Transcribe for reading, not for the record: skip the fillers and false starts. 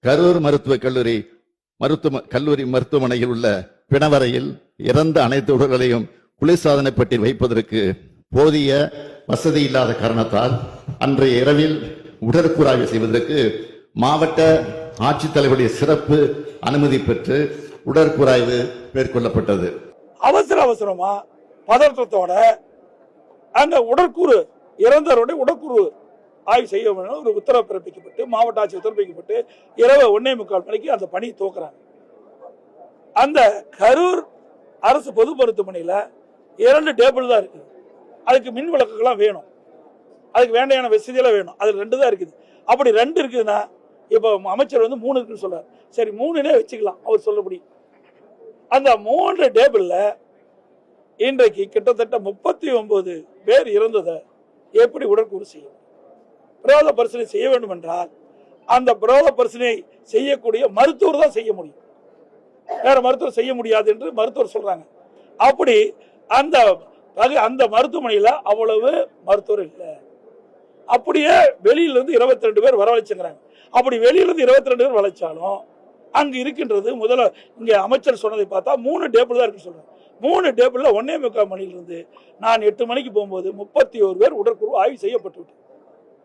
கரூர் மருத்துவக் கல்லூரி மருத்துவமனையில் உள்ள பிணவரையில் இறந்த அனைத்து உடல்களையும் குளிர்சாதன பெட்டியில் வைப்பதற்கு போதிய வசதி இல்லாத காரணத்தால் அன்றைய இரவில் உடற்கூறாய்வு செய்வதற்கு மாவட்ட ஆட்சித்தலைவருடைய சிறப்பு அனுமதி பெற்று உடற்கூறாய்வு மேற்கொள்ளப்பட்டது. அவசரமா பதற்றத்தோட அந்த உடற்கூறு இறந்தவருடைய உடற்கூறு ஆய்வு செய்ய வேண்டும் ஒரு உத்தரவு பிறப்பிக்கப்பட்டு மாவட்ட ஆட்சி பிறப்பிக்கப்பட்டு இரவு 1:45 மணிக்கு அந்த பணியை துவக்குறாங்க. அந்த கரூர் அரசு பொது மருத்துவமனையில 2 டேபிள் தான் இருக்கு. அதுக்கு மின் விளக்குகள்லாம் வேணும், அதுக்கு வேண்டியான வசதியெல்லாம் வேணும். அது 2 தான் இருக்குது. அப்படி 2 இருக்குதுன்னா இப்போ அமைச்சர் 3 இருக்குன்னு சொல்றாரு. சரி 3னே வச்சுக்கலாம் அவர் சொல்லபடி. அந்த 3 டேபிள்ல இன்றைக்கு கிட்டத்தட்ட 39 பேர் இறந்ததை எப்படி உடற்கூறு செய்யும்? பிரேத பரிசோதனை செய்ய வேண்டும் என்றால் அந்த பிரேத பரிசோதனை செய்யக்கூடிய மருத்துவர் தான் செய்ய முடியும், வேற மருத்துவர் செய்ய முடியாது என்று மருத்துவர் சொல்றாங்க. அப்படி அந்த மருத்துவமனையில் அவ்வளவு மருத்துவர் இல்லை. அப்படியே வெளியிலிருந்து 22 பேர் வரவழைச்சுங்கிறாங்க. அப்படி வெளியிலிருந்து 22 பேர் வளைச்சாலும் அங்கு இருக்கின்றது முதல்ல இங்க அமைச்சர் சொன்னதை பார்த்தா 3 டேபிள் தான் இருக்கு சொல்றாங்க. 3 டேபிள்ல 1:45 மணியிலிருந்து நான் 8 மணிக்கு போகும்போது 31 பேர் உடற்கூறு ஆய்வு செய்யப்பட்டு விட்டது.